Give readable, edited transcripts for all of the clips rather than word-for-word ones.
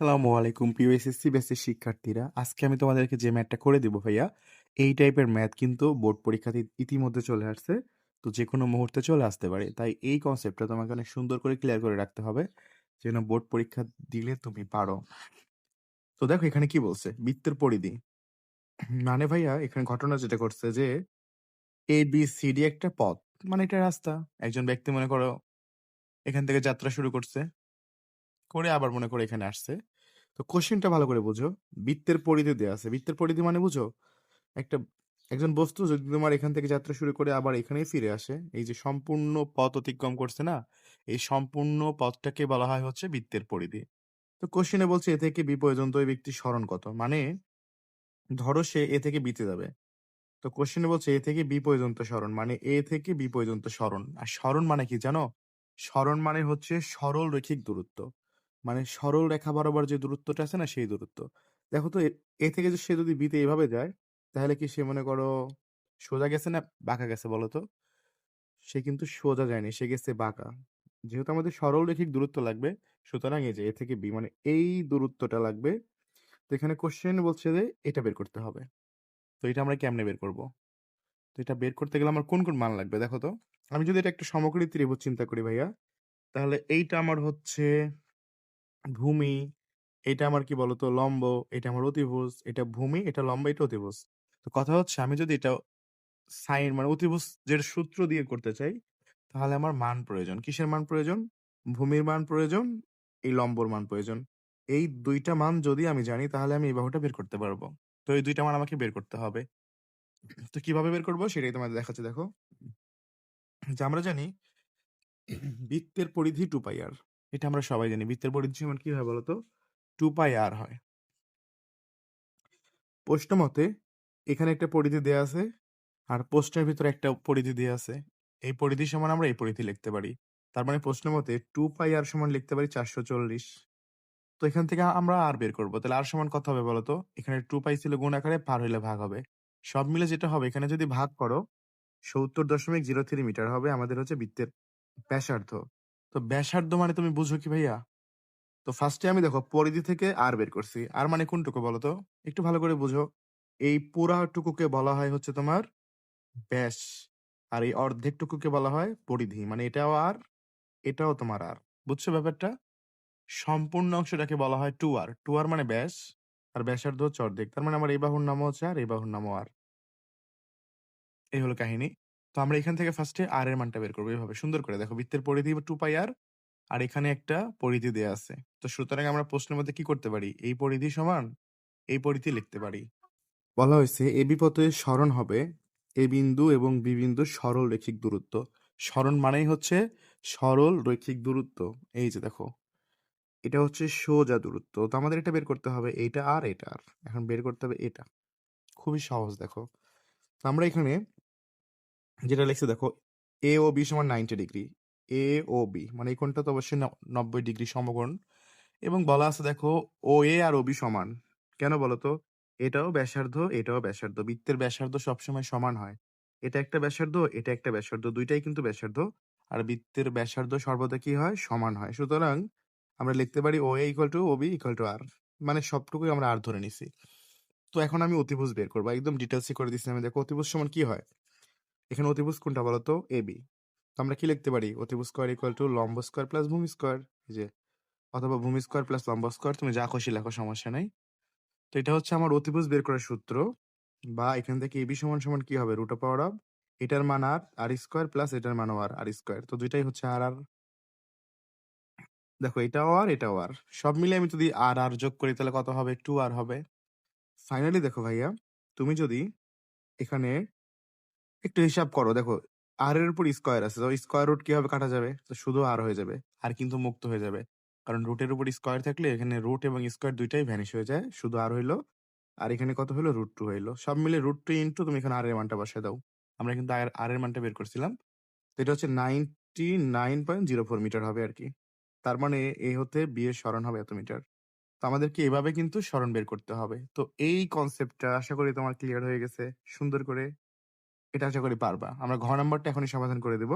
আসসালামু আলাইকুম প্রিয় এসএসসি ব্যাচের শিক্ষার্থীরা। আজকে আমি তোমাদেরকে যে ম্যাথটা করে দিব ভাইয়া, এই টাইপের ম্যাথ কিন্তু বোর্ড পরীক্ষাতে ইতিমধ্যে চলে আসছে। তো যেকোনো মুহূর্তে চলে আসতে পারে। তাই এই কনসেপ্টটা তোমাকে অনেক সুন্দর করে ক্লিয়ার করে রাখতে হবে, যেন বোর্ড পরীক্ষা দিলে তুমি পারো। তো দেখো এখানে কি বলছে, বৃত্তের পরিধি। মানে ভাইয়া এখানে ঘটনা যেটা ঘটছে যে ABCD একটা পথ, মানে এটা রাস্তা। একজন ব্যক্তি মনে করো এখান থেকে যাত্রা শুরু করছে, করে আবার মনে করো এখানে আসছে। তো কোশ্চেনটা ভালো করে বুঝো। বৃত্তের পরিধি দেওয়া আছে, বৃত্তের পরিধি মানে বুঝো একটা একজন বস্তু যদি তোমার এখান থেকে যাত্রা শুরু করে আবার এখানেই ফিরে আসে, এই যে সম্পূর্ণ পথ অতিক্রম করছে না, এই সম্পূর্ণ পথটাকে বলা হয় হচ্ছে বৃত্তের পরিধি। তো কোশ্চেনে বলছে এ থেকে বি পর্যন্ত ওই ব্যক্তির সরণ কত, মানে ধরো সে এ থেকে বিতে যাবে। তো কোশ্চেনে বলছে এ থেকে বি পর্যন্ত সরণ, মানে এ থেকে বি পর্যন্ত সরণ। আর সরণ মানে কি জানো? সরণ মানে হচ্ছে সরল রৈখিক দূরত্ব, মানে সরল রেখা বরাবর যে দূরত্বটা আছে না, সেই দূরত্ব। দেখো তো এ থেকে যে সে যদি বিতে এভাবে যায়, তাহলে কি সে মনে করো সোজা গেছে না বাঁকা গেছে বলো তো? সে কিন্তু সোজা যায়নি, সে গেছে বাঁকা। যেহেতু আমাদের সরল রৈখিক দূরত্ব লাগবে, সুতরাং এই যে এ থেকে বি মানে এই দূরত্বটা লাগবে। তো এখানে কোশ্চেন বলছে যে এটা বের করতে হবে। তো এটা আমরা কেমনে বের করব? তো এটা বের করতে গেলে আমার কোন কোন মান লাগবে দেখো তো। আমি যদি এটা একটা সমকোণী ত্রিভুজ চিন্তা করি ভাইয়া, তাহলে এইটা আমার হচ্ছে ভূমি, এটা আমার কি বলতো লম্ব, এটা আমার অতিভুজ, এটা ভূমি, এটা লম্ব, এটা অতিভুজ। তো কথা হচ্ছে আমি যদি এটা সাইন মানে অতিভুজ যেটা সূত্র দিয়ে করতে চাই, তাহলে আমার মান প্রয়োজন। কিসের মান প্রয়োজন? ভূমির মান প্রয়োজন, এই লম্বর মান প্রয়োজন। এই দুইটা মান যদি আমি জানি, তাহলে আমি এই বাহুটা বের করতে পারবো। তো এই দুইটা মান আমাকে বের করতে হবে। তো কিভাবে বের করবো সেটাই তোমাদের দেখাচ্ছে। দেখো যে আমরা জানি বৃত্তের পরিধি 2πr, এটা আমরা সবাই জানি। বৃত্তের পরিধি সমান কি হয় বলতো? 2πr হয়। প্রশ্ন মতে এখানে একটা পরিধি দেয়া আছে, আর প্রশ্নের ভিতরে একটা পরিধি দেয়া আছে। এই পরিধি সমান আমরা এই পরিধি লিখতে পারি। তার মানে প্রশ্ন মতে 2πr সমান লিখতে পারি 440। তো এখান থেকে আমরা আর বের করবো, তাহলে আর সমান কত হবে বলতো? এখানে 2π ছিল গুণ আকারে, পার হইলে ভাগ হবে। সব মিলে যেটা হবে, এখানে যদি ভাগ করো 70.03 মিটার হবে আমাদের হচ্ছে বৃত্তের ব্যাসার্ধ। তো ব্যাসার্ধ মানে তুমি বুঝো কি ভাইয়া? তো ফার্স্টে আমি দেখো পরিধি থেকে আর বের করছি। আর মানে কোনটুকু বলতো? একটু ভালো করে বুঝো। এই পুরাটুকুকে বলা হয় হচ্ছে তোমার ব্যাস, আর এই অর্ধেকটুকুকে বলা হয় পরিধি। মানে এটাও আর, এটাও তোমার আর। বুঝছো ব্যাপারটা? সম্পূর্ণ অংশটাকে বলা হয় 2r। 2r মানে ব্যাস, আর ব্যাসার্ধ হচ্ছে অর্ধেক। তার মানে আমার এই বাহুর নামও হচ্ছে আর, এই বাহুর নামও আর। এই হলো কাহিনী। তো আমরা এখান থেকে ফার্স্টে আর এর মানটা বের করবো এইভাবে সুন্দর করে। দেখো বৃত্তের পরিধি 2πr, আর এখানে একটা পরিধি দেয়া আছে। তো সুতরাং আমরা প্রশ্নের মধ্যে কি করতে পারি? এই পরিধি সমান এই পরিধি লিখতে পারি। বলা হয়েছে এবি পথে সরণ হবে এ বিন্দু এবং বি বিন্দুর সরল রৈখিক দূরত্ব। সরণ মানেই হচ্ছে সরল রৈখিক দূরত্ব। এই যে দেখো, এটা হচ্ছে সোজা দূরত্ব। তো আমাদের এটা বের করতে হবে, এইটা আর এটা আর। এখন বের করতে হবে এটা। খুবই সহজ। দেখো তো আমরা এখানে যেটা লিখছি দেখো, এ ও বি সমান 90 ডিগ্রি। এ ও বি মানে এই কোণটা তো অবশ্যই 90 ডিগ্রি সমকোণ। এবং বলা আছে দেখো ও এ আর ও বি সমান। কেন বলতো? এটাও ব্যাসার্ধ, এটাও ব্যাসার্ধ। বৃত্তের ব্যাসার্ধ সবসময় সমান হয়। এটা একটা ব্যাসার্ধ, এটা একটা ব্যাসার্ধ, দুইটাই কিন্তু ব্যাসার্ধ। আর বৃত্তের ব্যাসার্ধ সর্বদা কি হয়? সমান হয়। সুতরাং আমরা লিখতে পারি O A equal to O B equal to R, মানে সবটুকুই আমরা আর ধরে নিছি। তো এখন আমি অতিভুজ বের করবো, একদম ডিটেলসে করে দিচ্ছি আমি। দেখো অতিভুজ সমান কি হয়, এখানে অতিভুজ কোনটা বলতো? A B. তো আমরা কি লিখতে পারি? অতিভুজ স্কোয়ার ইকুয়াল টু লম্ব স্কোয়ার প্লাস ভূমি স্কোয়ার, এই যে, অথবা ভূমি স্কোয়ার প্লাস লম্ব স্কোয়ার, তুমি যা খুশি লেখো, সমস্যা নাই। তো এটা হচ্ছে আমার অতিভুজ বের করার সূত্র। বা এখান থেকে এবি সমান সমান কি হবে? রুট পাওয়ার অফ এটার মান আর, আর স্কোয়ার প্লাস এটার মানও আর, আর স্কোয়ার। তো দুইটাই হচ্ছে আর আর। দেখো এটাও আর, এটাও আর, সব মিলে আমি যদি আর আর যোগ করি তাহলে কত হবে? 2r হবে। ফাইনালি দেখো ভাইয়া, তুমি যদি এখানে একটু হিসাব করো, দেখো আর এর উপর স্কোয়ার আছে, তো স্কোয়ার রুট কিভাবে কাটা যাবে? তো শুধু আর হয়ে যাবে, আর কিন্তু মুক্ত হয়ে যাবে। কারণ রুটের উপর স্কোয়ার থাকলে এখানে রুট এবং স্কোয়ার দুইটাই ভ্যানিশ হয়ে যায়, শুধু আর হইলো। আর এখানে কত হলো? √2 হইলো। সব মিলে √2 ইন্টু তুমি এখানে আর এর মানটা বসায় দাও। আমরা কিন্তু আর এর মানটা বের করছিলাম। তো এটা হচ্ছে 99.04 মিটার হবে আর কি। তার মানে এ হতে বি এর সরণ হবে এত মিটার। তো আমাদেরকে এভাবে কিন্তু সরণ বের করতে হবে। তো এই কনসেপ্টটা আশা করি তোমার ক্লিয়ার হয়ে গেছে সুন্দর করে। এটা আশা করি পারবা। আমরা ঘ নাম্বারটা এখনই সমাধান করে দেব।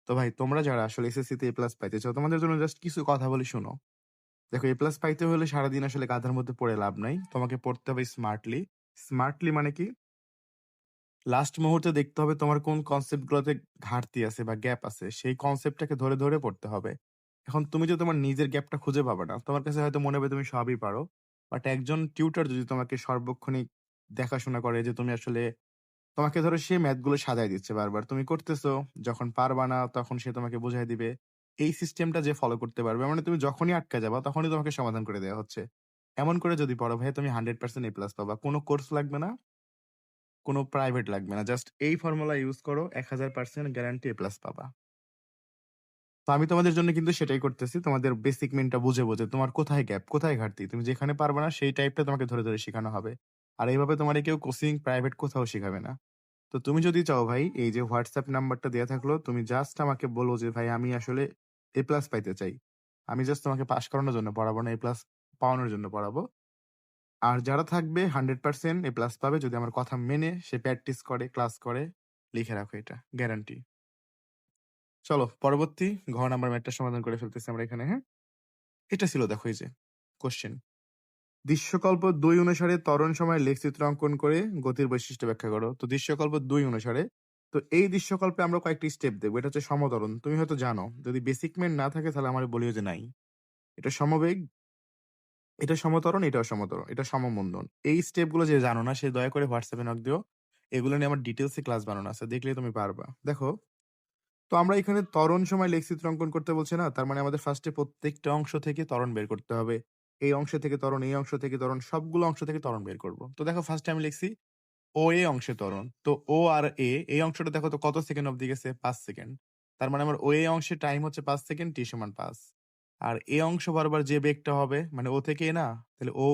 তো ভাই তোমরা যারা আসলে এসএসসি তে এ প্লাস পাইতে চাও, তোমাদের জন্য জাস্ট কিছু কথা বলি, শুনো। দেখো এ প্লাস পাইতে হলে সারাদিন আসলে গাধার মধ্যে পড়ে লাভ নাই। তোমাকে পড়তে হবে স্মার্টলি। স্মার্টলি মানে কি? লাস্ট মুহূর্তে দেখতে হবে তোমার কোন কনসেপ্ট গুলোতে ঘাটতি আছে বা গ্যাপ আছে। সেই কনসেপ্টটাকে ধরে, ধরে পড়তে হবে। এখন তুমি যদি তোমার নিজের গ্যাপটা খুঁজে পাবা না। তোমার কাছে হয়তো মনে হবে তুমি সবই পারো। বাট একজন টিউটর যদি তোমাকে সর্বক্ষণিক দেখাশোনা করে যে তুমি আসলে তোমাকে ধরো সে ম্যাথ গুলো সাজায় দিচ্ছে বারবার। তুমি করতেছো, যখন পারবা না তখন সে তোমাকে বুঝায় দিবে। এই সিস্টেমটা যে ফলো করতে পারবে মানে তুমি যখনই আটকা যাবা তখনই তোমাকে সমাধান করে দেয়া হচ্ছে। এমন করে যদি পড়ো ভাই তুমি 100% এ প্লাস পাবা। কোন কোর্স লাগবে না, কোন প্রাইভেট লাগবে না। জাস্ট এই ফর্মুলা ইউজ করো 1000% গ্যারান্টি এ প্লাস পাবা। তো আমি তোমাদের জন্য কিন্তু সেটাই করতেছি। তোমাদের বেসিক মেইনটা বুঝে, বুঝে তোমার কোথায় গ্যাপ, কোথায় ঘাটতি, তুমি যেখানে পারবা না সেই টাইপটা তোমাকে ধরে, ধরে শিখানো হবে। আর এইভাবে তোমারে কেউ কোচিং, প্রাইভেট কোথাও শিখাবে না। তো তুমি যদি চাও ভাই এই যে হোয়াটসঅ্যাপ নাম্বারটা দেয়া থাকলো, তুমি জাস্ট আমাকে বলো যে ভাই আমি আসলে এ প্লাস পাইতে চাই। আমি জাস্ট তোমাকে পাস করানোর জন্য পড়াবো না, এ প্লাস পাওয়ানোর জন্য পড়াবো। আর যারা থাকবে 100% এ প্লাস পাবে যদি আমার কথা মেনে সে প্র্যাকটিস করে, ক্লাস করে। লিখে রাখো এটা, গ্যারান্টি। চলো পরবর্তী ঘ নাম্বার ম্যাথটা সমাধান করে ফেলতেছি আমরা এখানে, হ্যাঁ? এটা ছিল দেখো এই যে কোশ্চেন। দৃশ্যকল্প ২ অনুসারে ত্বরণ সময়ের লেখচিত্র অঙ্কন করে গতির বৈশিষ্ট্য ব্যাখ্যা করো। তো দৃশ্যকল্প ২ অনুসারে তো এই দৃশ্যকল্পে আমরা কয়েকটি স্টেপ দেখবো। এটা হচ্ছে সমত্বরণ। তুমি হয়তো জানো। যদি বেসিক মেইন না থাকে তাহলে আমারে বলিও যে নাই। এটা সমবেগ, এটা সমত্বরণ, এটাও সমত্বরণ, এটা সমমন্দন। এই স্টেপগুলো যে জানো না সে দয়া করে হোয়াটসঅ্যাপে নক দিও। এগুলো নিয়ে আমার ডিটেইলসে ক্লাস বানানো আছে। দেখলেই তুমি পারবা। দেখো, তো আমরা এখানে ত্বরণ সময় লেখচিত্র অঙ্কন করতে বলছে না? তার মানে আমাদের ফার্স্টে প্রত্যেকটা অংশ থেকে ত্বরণ বের করতে হবে। এই অংশ থেকে ত্বরণ, এই অংশ থেকে ত্বরণ, সবগুলো অংশ থেকে ত্বরণ বের করব। তো দেখো ফার্স্টে আমি লিখছি ও এ অংশে ত্বরণ। তো ও আর এ এই অংশটা দেখো তো কত সেকেন্ড অবধি গেছে? ৫ সেকেন্ড। তার মানে আমার ও এ অংশে টাইম হচ্ছে ৫ সেকেন্ড, টি সমান ৫। আর এ অংশ বরাবর যে বেগটা হবে মানে ও থেকে এ না, তাহলে ও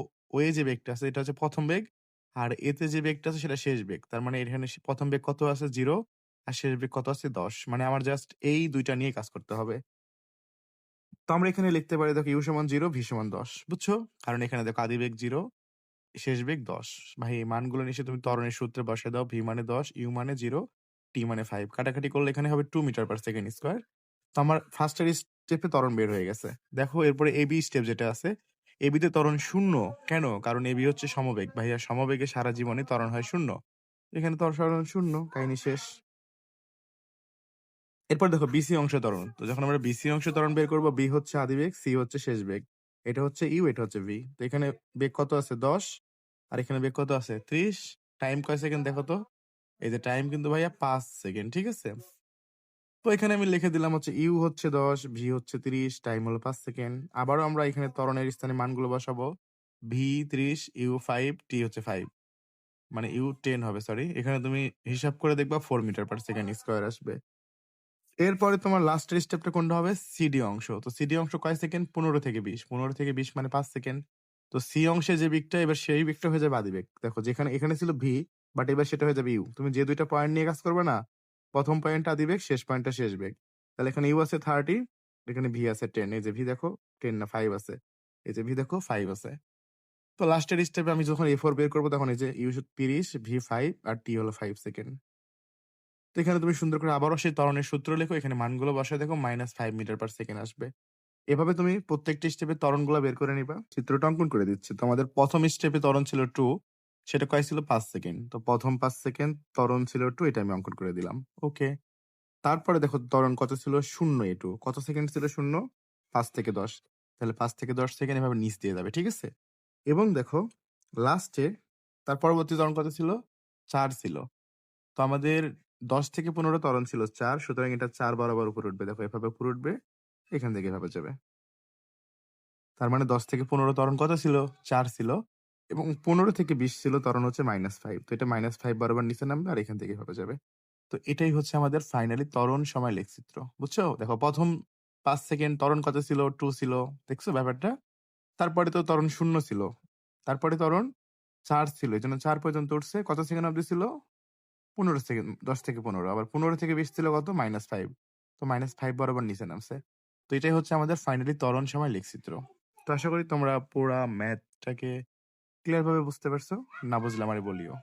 এ যে বেগটা আছে এটা হচ্ছে ১ম বেগ। আর এতে যে বেগটা আছে সেটা শেষ বেগ। তার মানে এখানে ১ম বেগ কত আছে? 0 আর শেষ বেগ কত আছে? ১০। মানে আমার জাস্ট এই ২ টা নিয়ে কাজ করতে হবে। তো আমরা এখানে লিখতে পারি দেখো ইউ সমান 0, ভি সমান ১০। বুঝছো? কারণ এখানে দেখো আদি বেগ 0, শেষ বেগ ১০। ভাই এই মানগুলো নিশ্চয়ই তুমি ত্বরণের সূত্রে বসায় দাও। ভি মানে ১০, ইউ মানে 0, টি মানে 5। কাটাকাটি করলে এখানে হবে 2 মিটার পার সেকেন্ড স্কয়ার। তো আমার ফার্স্ট এর স্টেপে ত্বরণ বের হয়ে গেছে। দেখো এরপরে এবি স্টেপ যেটা আছে, এবিতে ত্বরণ 0। কেন? কারণ এবি হচ্ছে সমবেগ। ভাইয়া সমবেগে সারা জীবনে ত্বরণ হয় 0। এখানে ত্বরণ 0, কাহিনী শেষ। এরপর দেখো বিসি অংশ ত্বরণ। তো যখন আমরা বিসি অংশ ত্বরণ বের করব, বি হচ্ছে আদি বেগ, সি হচ্ছে শেষ বেগ। এটা হচ্ছে ইউ, এটা হচ্ছে ভি। তো এখানে বেগ কত আছে? ১০ আর এখানে বেগ কত আছে? ৩০। টাইম কয় সেকেন্ড দেখো তো? এই যে টাইম কিন্তু ভাইয়া ৫ সেকেন্ড, ঠিক আছে? তো এখানে আমি লিখে দিলাম হচ্ছে ইউ হচ্ছে ১০, ভি হচ্ছে ৩০, টাইম হলো ৫ সেকেন্ড। আবারও আমরা এখানে ত্বরণের স্থানে মানগুলো বসাবো। ভি ৩০, ইউ ৫, টি হচ্ছে ৫। মানে ইউ ১০ হবে, সরি। এখানে তুমি হিসাব করে দেখবা 4 মিটার পার সেকেন্ড স্কয়ার আসবে। এরপরে তোমার লাস্টের স্টেপটা কোনটা হবে? সিডি অংশ। তো সিডি অংশ কয় সেকেন্ড? ১৫ থেকে ২০। ১৫ থেকে ২০ মানে ৫ সেকেন্ড। তো সি অংশে যে বেগটা এবার সেই বেগটা হয়ে যাবে আদি বেগ। দেখো যেখানে এখানে ছিল ভি, বাট এবার সেটা হয়ে যাবে ইউ। তুমি যে ২ টা পয়েন্ট নিয়ে কাজ করবে না? ১ম পয়েন্টটা আদি বেগ, শেষ পয়েন্টটা শেষ বেগ। তাহলে এখানে ইউ আছে 30, এখানে ভি আছে 10। এই যে ভি দেখো 10 না 5 আছে। এই যে ভি দেখো 5 আছে। তো লাস্টের স্টেপে আমি যখন A4 বের করব তখন এই যে ইউ 30, ভি 5 আর টি হলো 5 সেকেন্ড। তো এখানে তুমি সুন্দর করে আবারও সেই ত্বরণের সূত্র লেখো। এখানে মানগুলো বসায় দেখো -5 মিটার পার সেকেন্ড আসবে। এভাবে তুমি প্রত্যেকটা স্টেপে ত্বরণগুলা বের করে নিবা। চিত্রটা অঙ্কন করে দিচ্ছি। তো আমাদের ১ম স্টেপে ত্বরণ ছিল 2, সেটা কয় ছিল? ৫ সেকেন্ড। তো ১ম ৫ সেকেন্ড ত্বরণ ছিল 2, এটা আমি অঙ্কন করে দিলাম। ওকে। তারপরে দেখো ত্বরণ কত ছিল? 0 A2। কত সেকেন্ড ছিল 0? ৫ থেকে ১০। তাহলে ৫ থেকে ১০ সেকেন্ড এভাবে নিচ দিয়ে যাবে। ঠিক আছে? এবং দেখো লাস্টে তার পরবর্তী ত্বরণ কত ছিল? ৪ ছিল। তো আমাদের ১০ থেকে ১৫ ত্বরণ ছিল ৪। সুতরাং এটা ৪ বরাবর উপরে উঠবে। দেখো এভাবে উপরে উঠবে। এখান থেকে এভাবে যাবে। তার মানে ১০ থেকে ১৫ ত্বরণ কত ছিল? ৪ ছিল। এবং ১৫ থেকে ২০ ছিল ত্বরণ হচ্ছে -5। তো এটা -5 বরাবর নিচে নামবে আর এখান থেকে এভাবে যাবে। তো এটাই হচ্ছে আমাদের ফাইনালি ত্বরণ সময় লেখচিত্র। বুঝছো? দেখো ১ম ৫ সেকেন্ড ত্বরণ কত ছিল? 2 ছিল। দেখছো ব্যাপারটা? তারপরে তো ত্বরণ 0 ছিল। তারপরে ত্বরণ ৪ ছিল। এজন্য ৪ পর্যন্ত উঠছে। কত সেকেন্ড অবধি ছিল? ১৫ সেকেন্ড, ১০ থেকে ১৫। আবার ১৫ থেকে ২০ ছিল কত? -5। তো -5 বরাবর নিচে নামছে। তো এটাই হচ্ছে আমাদের ফাইনালি ত্বরণ সময় লেখচিত্র। তো আশা করি তোমরা পুরা ম্যাথটাকে ক্লিয়ার ভাবে বুঝতে পারছো। না বুঝলে আমারে বলিও।